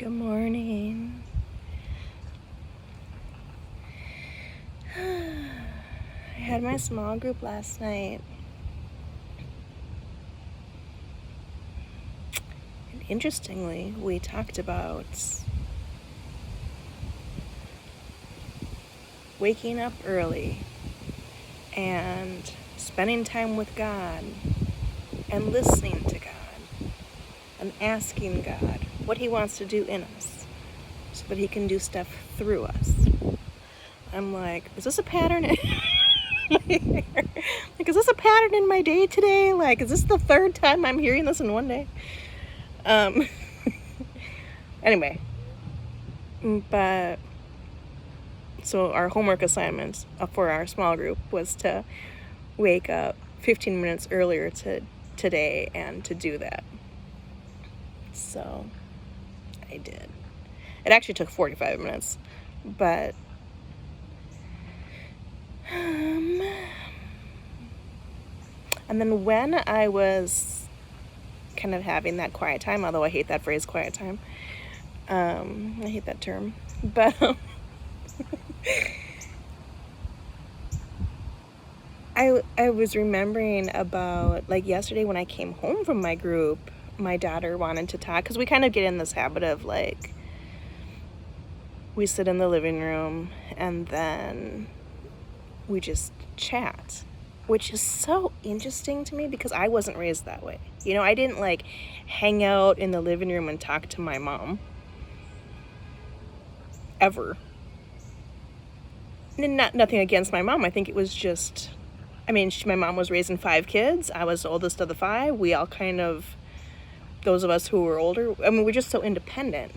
Good morning. I had my small group last night. And interestingly, we talked about waking up early and spending time with God and listening to God and asking God what He wants to do in us so that He can do stuff through us. I'm like, is this a pattern? Is this a pattern in my day today? Is this the third time I'm hearing this in one day? Anyway, but so our homework assignment for our small group was to wake up 15 minutes earlier today and to do that. So I did. It actually took 45 minutes, but and then when I was kind of having that quiet time, although I hate that phrase, quiet time, I hate that term, but I was remembering about yesterday when I came home from my group, my daughter wanted to talk, because we kind of get in this habit of we sit in the living room and then we just chat, which is so interesting to me because I wasn't raised that way. I didn't hang out in the living room and talk to my mom ever. And nothing against my mom. I think it was just, my mom was raising 5 kids. I was the oldest of the 5. We all kind of, those of us who were older, we're just so independent.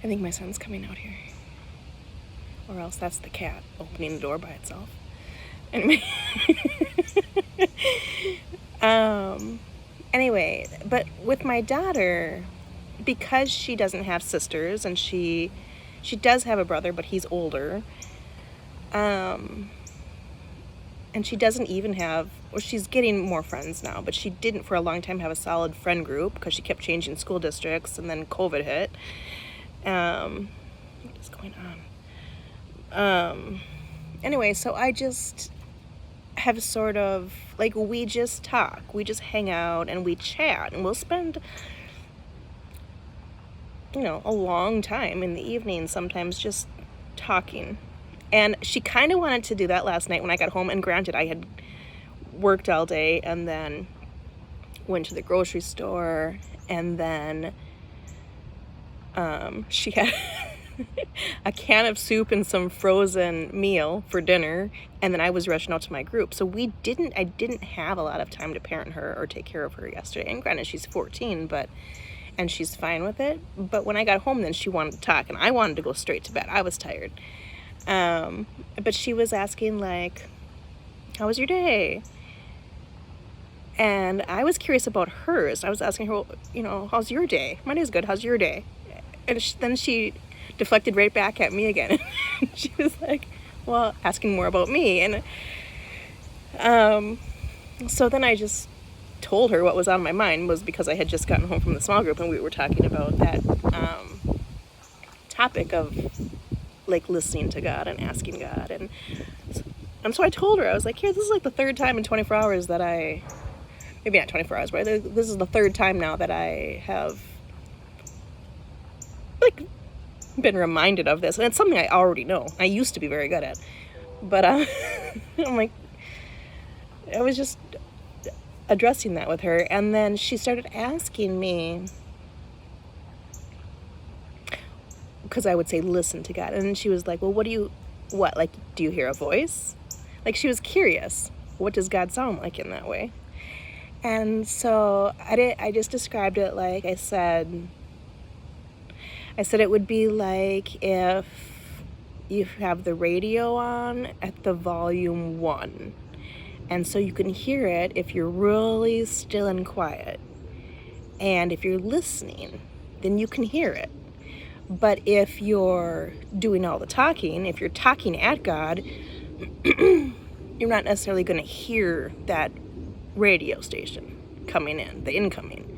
I think my son's coming out here. Or else that's the cat opening the door by itself. Anyway. Anyway, but with my daughter, because she doesn't have sisters, and she does have a brother, but he's older, and she doesn't even have, or she's getting more friends now, but she didn't for a long time have a solid friend group because she kept changing school districts, and then COVID hit. What is going on? Anyway, so I just have sort of, we just talk, we just hang out, and we chat, and we'll spend, a long time in the evening sometimes just talking. And she kind of wanted to do that last night when I got home, and granted, I had worked all day and then went to the grocery store, and then she had a can of soup and some frozen meal for dinner, and then I was rushing out to my group. So I didn't have a lot of time to parent her or take care of her yesterday. And granted, she's 14, and she's fine with it. But when I got home, then she wanted to talk, and I wanted to go straight to bed. I was tired. But she was asking, how was your day? And I was curious about hers. I was asking her, how's your day? My day's good. How's your day? And then she deflected right back at me again. She was asking more about me. And so then I just told her what was on my mind, was because I had just gotten home from the small group and we were talking about that topic of listening to God and asking God. And so I told her, I was here, this is the third time in 24 hours that maybe not 24 hours, but this is the third time now that I have been reminded of this. And it's something I already know. I used to be very good at. But I'm I was just addressing that with her. And then she started asking me, because I would say, listen to God. And then she was like, well, do you hear a voice? She was curious. What does God sound like in that way? And so I just described it I said it would be if you have the radio on at the volume 1. And so you can hear it if you're really still and quiet. And if you're listening, then you can hear it. But if you're doing all the talking, if you're talking at God, you're not necessarily going to hear that radio station coming in, the incoming.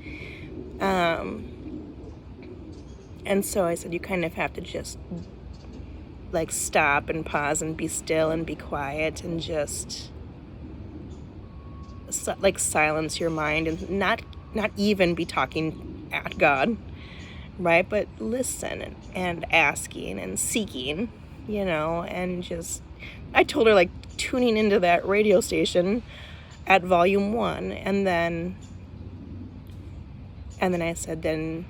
And so I said, you kind of have to just like stop and pause and be still and be quiet and just like silence your mind and not even be talking at God, right? But listen and asking and seeking, and just, I told her like tuning into that radio station at volume 1, and then I said, then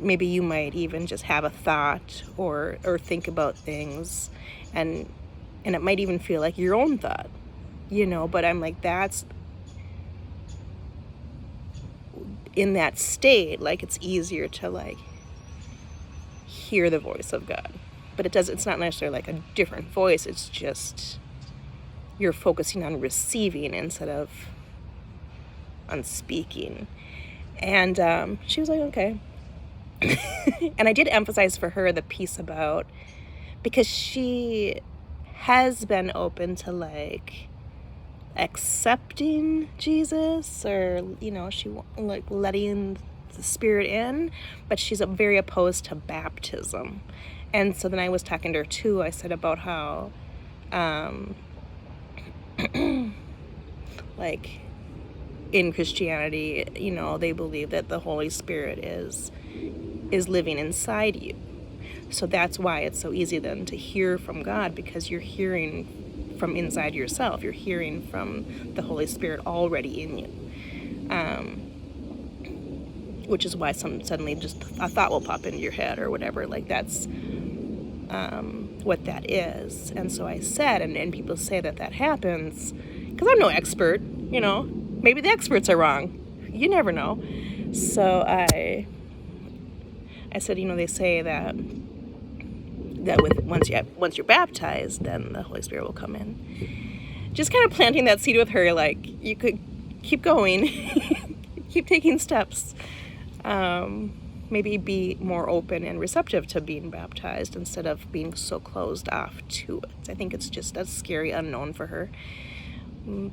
maybe you might even just have a thought or think about things, and it might even feel like your own thought, but I'm like, that's in that state, like it's easier to like hear the voice of God. But it's not necessarily like a different voice, it's just you're focusing on receiving instead of on speaking. And she was like, okay. And I did emphasize for her the piece about, because she has been open to like accepting Jesus, or she like letting the Spirit in, but she's very opposed to baptism. And so then I was talking to her too. I said about how like in Christianity, they believe that the Holy Spirit is living inside you. So that's why it's so easy then to hear from God, because you're hearing from inside yourself. You're hearing from the Holy Spirit already in you. Which is why suddenly just a thought will pop into your head or whatever. Like that's what that is. And so I said, and people say that happens, because I'm no expert, maybe the experts are wrong. You never know. So I said, they say that with once you're baptized, then the Holy Spirit will come in. Just kind of planting that seed with her, like you could keep going, keep taking steps. Maybe be more open and receptive to being baptized instead of being so closed off to it. I think it's just a scary unknown for her. And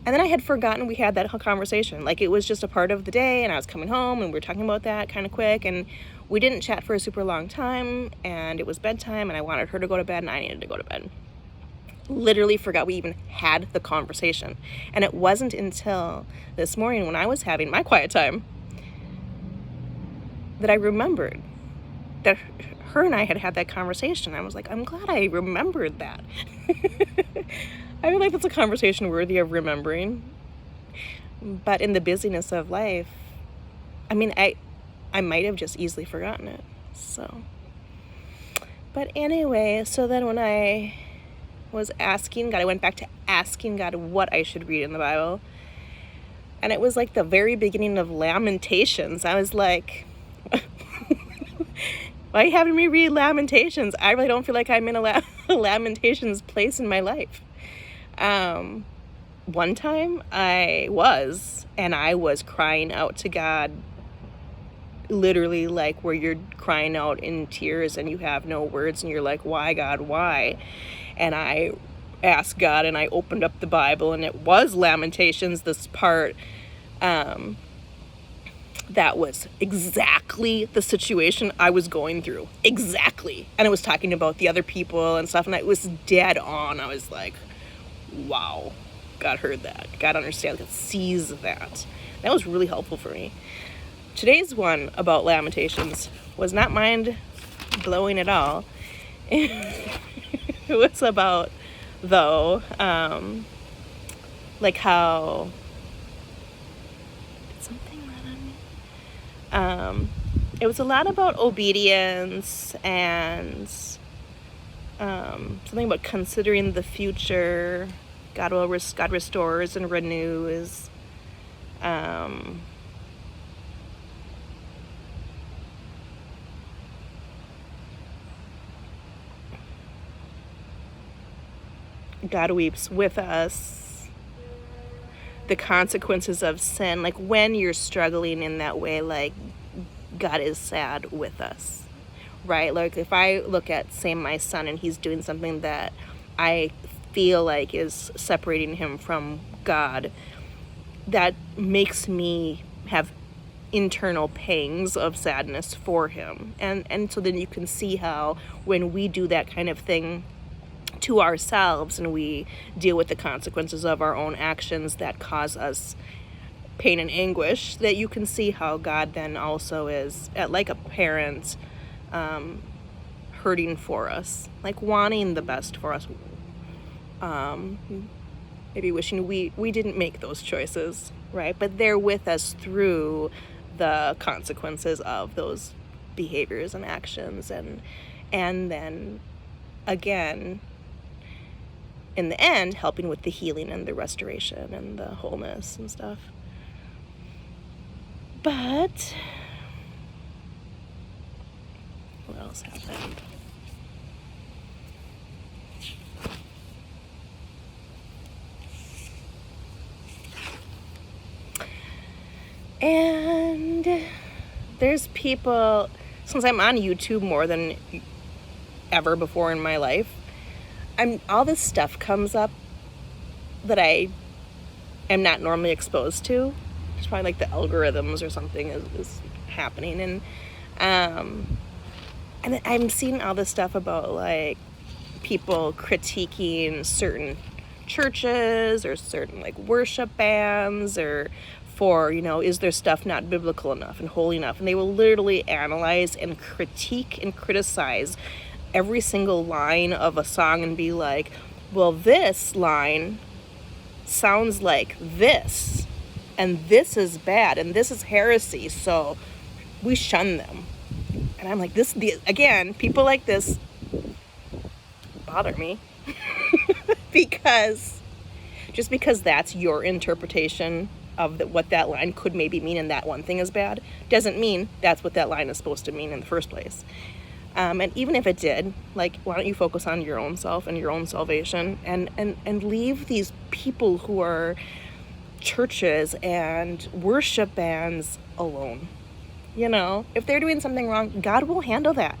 then I had forgotten we had that whole conversation. Like it was just a part of the day, and I was coming home and we were talking about that kind of quick, and we didn't chat for a super long time, and it was bedtime, and I wanted her to go to bed and I needed to go to bed. Literally forgot we even had the conversation. And it wasn't until this morning when I was having my quiet time that I remembered that her and I had that conversation. I was like, I'm glad I remembered that. I feel like that's a conversation worthy of remembering. But in the busyness of life, I mean, I might have just easily forgotten it. So, but anyway, so then when I was asking God, I went back to asking God what I should read in the Bible. And it was like the very beginning of Lamentations. I was like, why are you having me read Lamentations? I really don't feel like I'm in a Lamentations place in my life. One time I was crying out to God, literally like where you're crying out in tears and you have no words and you're like, why, God, why? And I asked God, and I opened up the Bible, and it was Lamentations, this part that was exactly the situation I was going through. Exactly. And it was talking about the other people and stuff, and it was dead on. I was like, wow, God heard that. God understands, God sees that. That was really helpful for me. Today's one about Lamentations was not mind-blowing at all. It was about, though, like how, did something run on me? It was a lot about obedience and something about considering the future. God restores and renews. God weeps with us. The consequences of sin, like when you're struggling in that way, like God is sad with us, right? Like if I look at, say, my son, and he's doing something that I feel like is separating him from God, that makes me have internal pangs of sadness for him. And so then you can see how when we do that kind of thing to ourselves and we deal with the consequences of our own actions that cause us pain and anguish, that you can see how God then also is, like a parent, hurting for us, like wanting the best for us, maybe wishing we didn't make those choices, right? But they're with us through the consequences of those behaviors and actions, and then again, in the end, helping with the healing and the restoration and the wholeness and stuff. But what else happened? And there's people, since I'm on YouTube more than ever before in my life, all this stuff comes up that I am not normally exposed to. It's probably like the algorithms or something is happening, and I'm seeing all this stuff about like people critiquing certain churches or certain like worship bands, or for, is their stuff not biblical enough and holy enough? And they will literally analyze and critique and criticize every single line of a song and be like, well, this line sounds like this, and this is bad, and this is heresy, so we shun them. And I'm like, again, people like this bother me. because that's your interpretation of what that line could maybe mean, and that one thing is bad, doesn't mean that's what that line is supposed to mean in the first place. And even if it did, like, why don't you focus on your own self and your own salvation, and leave these people who are churches and worship bands alone. If they're doing something wrong, God will handle that.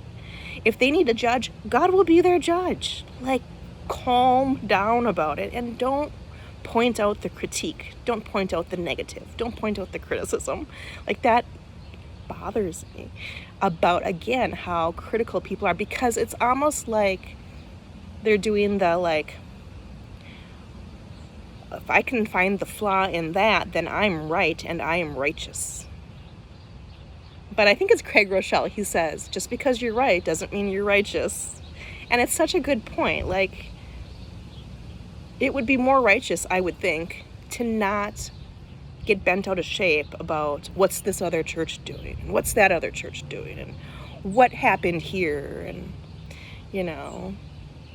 If they need a judge, God will be their judge. Like, calm down about it, and don't point out the critique. Don't point out the negative. Don't point out the criticism. Like, that bothers me about, again, how critical people are, because it's almost like they're doing the, like, if I can find the flaw in that, then I'm right and I am righteous. But I think it's Craig Rochelle. He says, just because you're right doesn't mean you're righteous. And it's such a good point. Like, it would be more righteous, I would think, to not get bent out of shape about what's this other church doing, and what's that other church doing, and what happened here, and,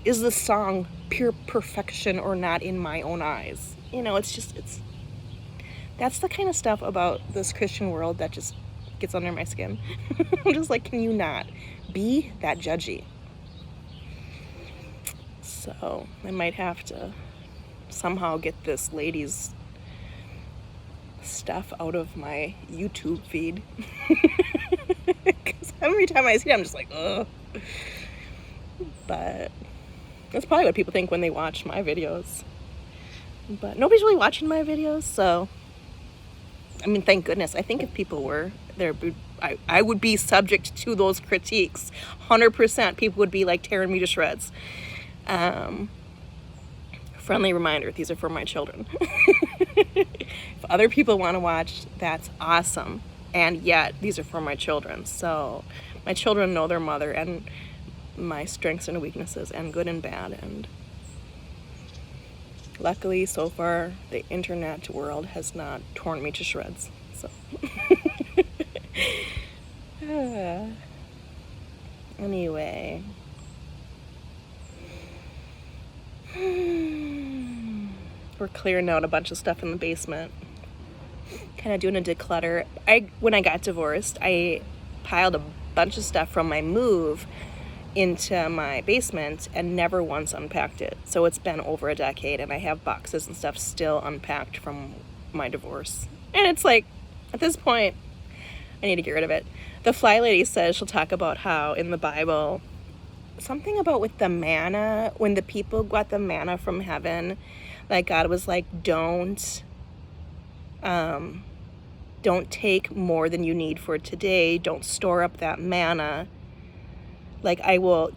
is the song pure perfection or not in my own eyes? That's the kind of stuff about this Christian world that just gets under my skin. I'm just like, can you not be that judgy? So I might have to somehow get this lady's stuff out of my YouTube feed. Because every time I see it, I'm just like, ugh. But that's probably what people think when they watch my videos. But nobody's really watching my videos, so I mean, thank goodness. I think if people were there, I would be subject to those critiques. 100%. People would be like tearing me to shreds. Friendly reminder, these are for my children. If other people want to watch, that's awesome. And yet, these are for my children. So my children know their mother and my strengths and weaknesses, and good and bad. And luckily, so far, the internet world has not torn me to shreds. So anyway. We're clearing out a bunch of stuff in the basement. Kind of doing a declutter. When I got divorced, I piled a bunch of stuff from my move into my basement and never once unpacked it. So it's been over a decade, and I have boxes and stuff still unpacked from my divorce. And it's like, at this point, I need to get rid of it. The Fly Lady says she'll talk about how in the Bible, something about with the manna, when the people got the manna from heaven, like God was like, don't Don't take more than you need for today. Don't store up that manna. Like,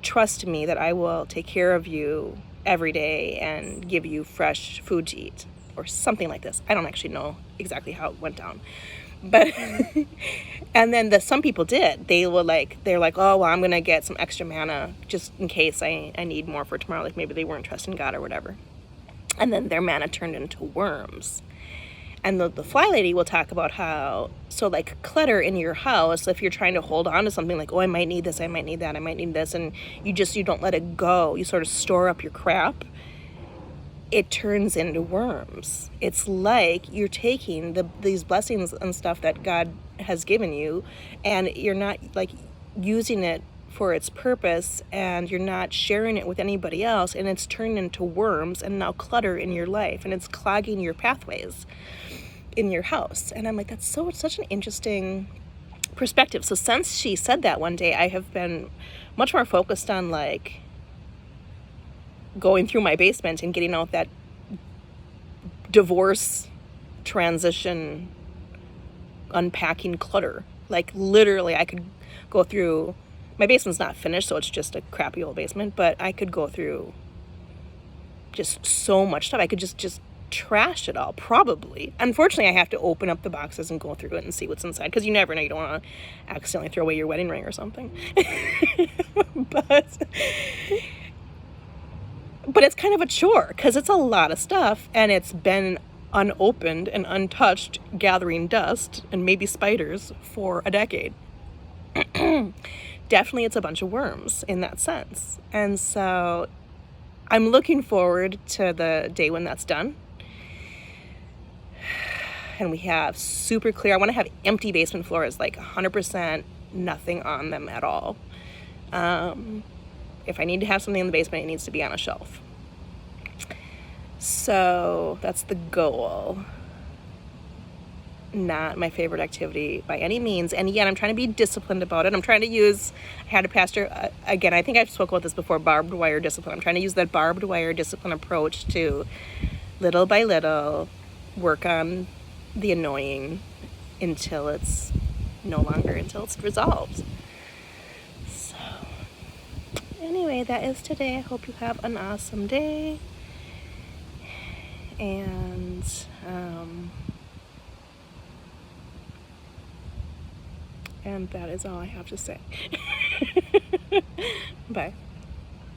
trust me that I will take care of you every day and give you fresh food to eat, or something like this. I don't actually know exactly how it went down. But, and then some people did. They're like, oh, well, I'm going to get some extra manna just in case I need more for tomorrow. Like, maybe they weren't trusting God or whatever. And then their manna turned into worms. And the fly lady will talk about how, so like clutter in your house, if you're trying to hold on to something like, oh, I might need this, I might need that, I might need this, and you don't let it go, you sort of store up your crap, it turns into worms. It's like you're taking these blessings and stuff that God has given you, and you're not like using it for its purpose, and you're not sharing it with anybody else, and it's turned into worms and now clutter in your life, and it's clogging your pathways in your house. And I'm like, that's such an interesting perspective. So since she said that one day, I have been much more focused on like going through my basement and getting out that divorce transition unpacking clutter. Like literally I could go through, my basement's not finished, so it's just a crappy old basement, but I could go through just so much stuff. I could just trash it all, probably. Unfortunately, I have to open up the boxes and go through it and see what's inside, because you never know. You don't want to accidentally throw away your wedding ring or something. but it's kind of a chore, because it's a lot of stuff, and it's been unopened and untouched, gathering dust and maybe spiders for a decade. Definitely it's a bunch of worms in that sense. And so I'm looking forward to the day when that's done. And we have super clear, I want to have empty basement floors, like 100% nothing on them at all. If I need to have something in the basement, it needs to be on a shelf. So that's the goal. Not my favorite activity by any means. And yet I'm trying to be disciplined about it. I'm trying to use, I had a pastor, again, I think I've spoke about this before, barbed wire discipline. I'm trying to use that barbed wire discipline approach to little by little work on the annoying until it's resolved. So anyway, that is today. I hope you have an awesome day. And that is all I have to say. Bye.